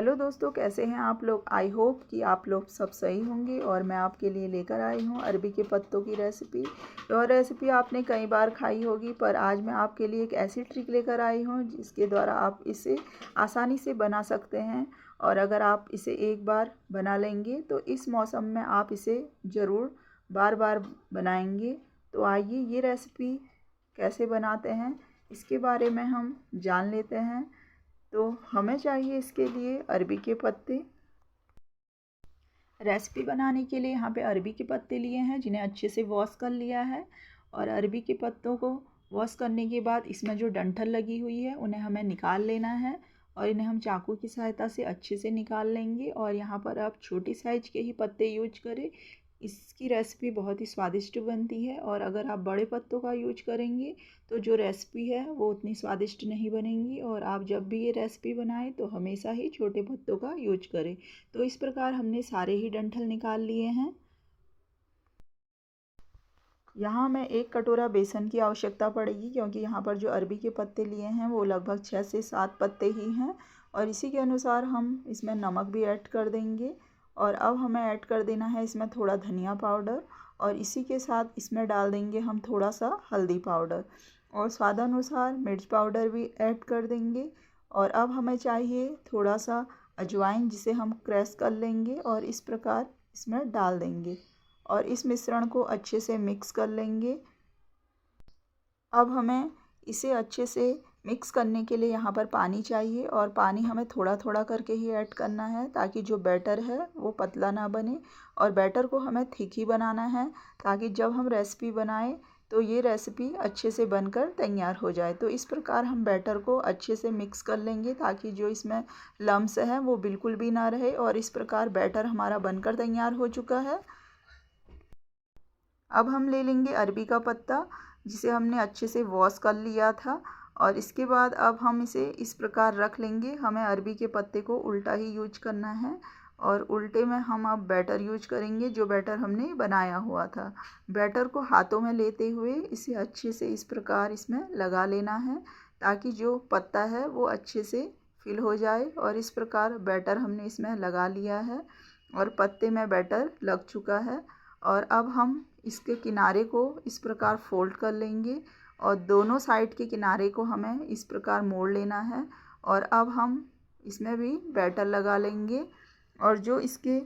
Hello दोस्तों, कैसे हैं आप लोग। आई होप कि आप लोग सब सही होंगे। और मैं आपके लिए लेकर आई हूं अरबी के पत्तों की रेसिपी। यह रेसिपी आपने कई बार खाई होगी, पर आज मैं आपके लिए एक ऐसी ट्रिक लेकर आई हूं जिसके द्वारा आप इसे आसानी से बना सकते हैं। और अगर आप इसे एक बार बना लेंगे तो इस मौसम में आप इसे ज़रूर बार बार बनाएंगे। तो आइए ये रेसिपी कैसे बनाते हैं इसके बारे में हम जान लेते हैं। तो हमें चाहिए इसके लिए अरबी के पत्ते। रेसिपी बनाने के लिए यहाँ पे अरबी के पत्ते लिए हैं जिन्हें अच्छे से वॉश कर लिया है। और अरबी के पत्तों को वॉश करने के बाद इसमें जो डंठल लगी हुई है उन्हें हमें निकाल लेना है। और इन्हें हम चाकू की सहायता से अच्छे से निकाल लेंगे। और यहाँ पर आप छोटी साइज़ के ही पत्ते यूज करें, इसकी रेसिपी बहुत ही स्वादिष्ट बनती है। और अगर आप बड़े पत्तों का यूज करेंगे तो जो रेसिपी है वो उतनी स्वादिष्ट नहीं बनेगी। और आप जब भी ये रेसिपी बनाएं तो हमेशा ही छोटे पत्तों का यूज करें। तो इस प्रकार हमने सारे ही डंठल निकाल लिए हैं। यहाँ मैं 1 कटोरा बेसन की आवश्यकता पड़ेगी, क्योंकि यहाँ पर जो अरबी के पत्ते लिए हैं वो लगभग 6 से 7 पत्ते ही हैं। और इसी के अनुसार हम इसमें नमक भी ऐड कर देंगे। और अब हमें ऐड कर देना है इसमें थोड़ा धनिया पाउडर। और इसी के साथ इसमें डाल देंगे हम थोड़ा सा हल्दी पाउडर। और स्वादानुसार मिर्च पाउडर भी ऐड कर देंगे। और अब हमें चाहिए थोड़ा सा अजवाइन, जिसे हम क्रश कर लेंगे और इस प्रकार इसमें डाल देंगे। और इस मिश्रण को अच्छे से मिक्स कर लेंगे। अब हमें इसे अच्छे से मिक्स करने के लिए यहाँ पर पानी चाहिए। और पानी हमें थोड़ा थोड़ा करके ही ऐड करना है, ताकि जो बैटर है वो पतला ना बने। और बैटर को हमें थिक ही बनाना है, ताकि जब हम रेसिपी बनाएं तो ये रेसिपी अच्छे से बनकर तैयार हो जाए। तो इस प्रकार हम बैटर को अच्छे से मिक्स कर लेंगे, ताकि जो इसमें लम्स हैं वो बिल्कुल भी ना रहे। और इस प्रकार बैटर हमारा बनकर तैयार हो चुका है। अब हम ले लेंगे अरबी का पत्ता, जिसे हमने अच्छे से वॉश कर लिया था। और इसके बाद अब हम इसे इस प्रकार रख लेंगे। हमें अरबी के पत्ते को उल्टा ही यूज करना है। और उल्टे में हम अब बैटर यूज करेंगे, जो बैटर हमने बनाया हुआ था। बैटर को हाथों में लेते हुए इसे अच्छे से इस प्रकार इसमें लगा लेना है, ताकि जो पत्ता है वो अच्छे से फिल हो जाए। और इस प्रकार बैटर हमने इसमें लगा लिया है और पत्ते में बैटर लग चुका है। और अब हम इसके किनारे को इस प्रकार फोल्ड कर लेंगे। और दोनों साइड के किनारे को हमें इस प्रकार मोड़ लेना है। और अब हम इसमें भी बैटर लगा लेंगे। और जो इसके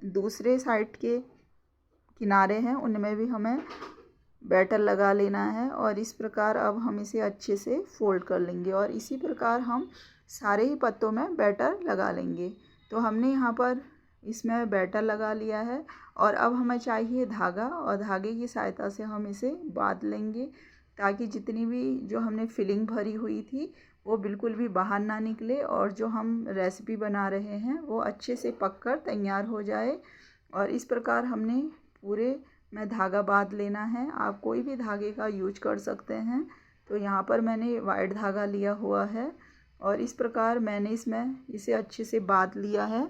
दूसरे साइड के किनारे हैं उनमें भी हमें बैटर लगा लेना है। और इस प्रकार अब हम इसे अच्छे से फोल्ड कर लेंगे। और इसी प्रकार हम सारे ही पत्तों में बैटर लगा लेंगे। तो हमने यहाँ पर इसमें बैटर लगा लिया है। और अब हमें चाहिए धागा, और धागे की सहायता से हम इसे बांध लेंगे, ताकि जितनी भी जो हमने फिलिंग भरी हुई थी वो बिल्कुल भी बाहर ना निकले। और जो हम रेसिपी बना रहे हैं वो अच्छे से पककर तैयार हो जाए। और इस प्रकार हमने पूरे में धागा बांध लेना है। आप कोई भी धागे का यूज कर सकते हैं। तो यहाँ पर मैंने वाइट धागा लिया हुआ है। और इस प्रकार मैंने इसमें इसे अच्छे से बांध लिया है।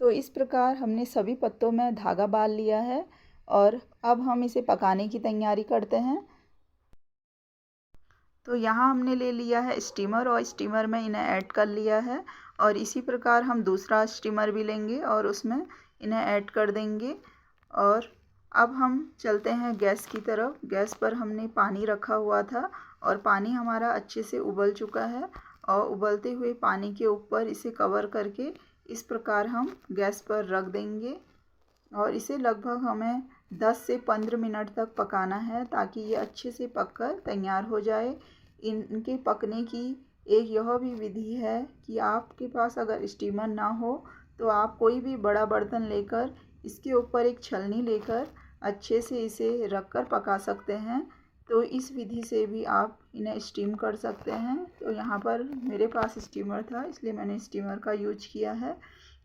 तो इस प्रकार हमने सभी पत्तों में धागा बांध लिया है। और अब हम इसे पकाने की तैयारी करते हैं। तो यहाँ हमने ले लिया है स्टीमर, और स्टीमर में इन्हें ऐड कर लिया है। और इसी प्रकार हम दूसरा स्टीमर भी लेंगे और उसमें इन्हें ऐड कर देंगे। और अब हम चलते हैं गैस की तरफ। गैस पर हमने पानी रखा हुआ था और पानी हमारा अच्छे से उबल चुका है। और उबलते हुए पानी के ऊपर इसे कवर करके इस प्रकार हम गैस पर रख देंगे। और इसे लगभग हमें 10 से 15 मिनट तक पकाना है, ताकि ये अच्छे से पककर तैयार हो जाए। इनके पकने की एक यह भी विधि है कि आपके पास अगर स्टीमर ना हो तो आप कोई भी बड़ा बर्तन लेकर इसके ऊपर एक छलनी लेकर अच्छे से इसे रख कर पका सकते हैं। तो इस विधि से भी आप इन्हें स्टीम कर सकते हैं। तो यहाँ पर मेरे पास स्टीमर था, इसलिए मैंने स्टीमर का यूज किया है।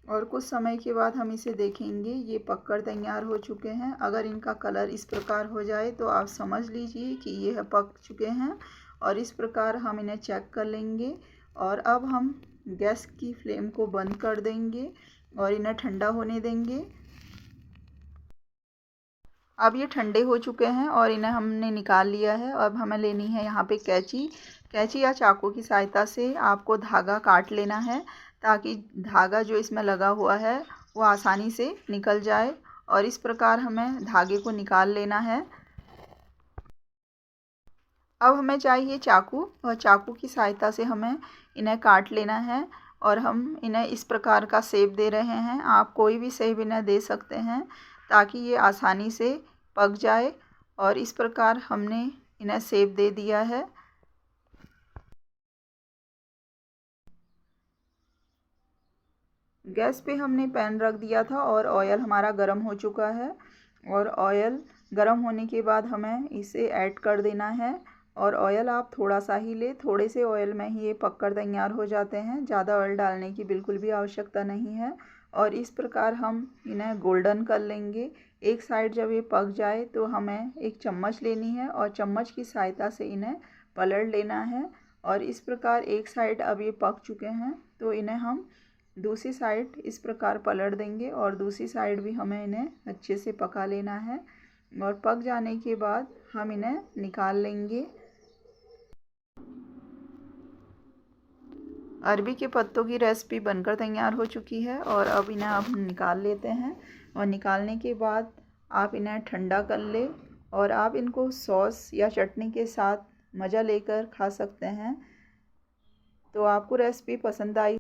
और कुछ समय के बाद हम इसे देखेंगे, ये पककर तैयार हो चुके हैं। अगर इनका कलर इस प्रकार हो जाए तो आप समझ लीजिए कि ये पक चुके हैं। और इस प्रकार हम इन्हें चेक कर लेंगे। और अब हम गैस की फ्लेम को बंद कर देंगे और इन्हें ठंडा होने देंगे। अब ये ठंडे हो चुके हैं और इन्हें हमने निकाल लिया है। अब हमें लेनी है यहाँ पे कैंची। कैंची या चाकू की सहायता से आपको धागा काट लेना है ताकि धागा जो इसमें लगा हुआ है वो आसानी से निकल जाए। और इस प्रकार हमें धागे को निकाल लेना है। अब हमें चाहिए चाकू, और चाकू की सहायता से हमें इन्हें काट लेना है। और हम इन्हें इस प्रकार का शेप दे रहे हैं। आप कोई भी शेप इन्हें दे सकते हैं ताकि ये आसानी से पक जाए। और इस प्रकार हमने इन्हें शेप दे दिया है। गैस पे हमने पैन रख दिया था और ऑयल हमारा गर्म हो चुका है। और ऑयल गर्म होने के बाद हमें इसे ऐड कर देना है। और ऑयल आप थोड़ा सा ही ले, थोड़े से ऑयल में ही ये पक कर तैयार हो जाते हैं। ज़्यादा ऑयल डालने की बिल्कुल भी आवश्यकता नहीं है। और इस प्रकार हम इन्हें गोल्डन कर लेंगे। एक साइड जब ये पक जाए तो हमें एक चम्मच लेनी है और चम्मच की सहायता से इन्हें पलट लेना है। और इस प्रकार एक साइड अब ये पक चुके हैं तो इन्हें हम दूसरी साइड इस प्रकार पलट देंगे। और दूसरी साइड भी हमें इन्हें अच्छे से पका लेना है। और पक जाने के बाद हम इन्हें निकाल लेंगे। अरबी के पत्तों की रेसिपी बनकर तैयार हो चुकी है और अब इन्हें हम निकाल लेते हैं। और निकालने के बाद आप इन्हें ठंडा कर ले और आप इनको सॉस या चटनी के साथ मज़ा लेकर खा सकते हैं। तो आपको रेसिपी पसंद आई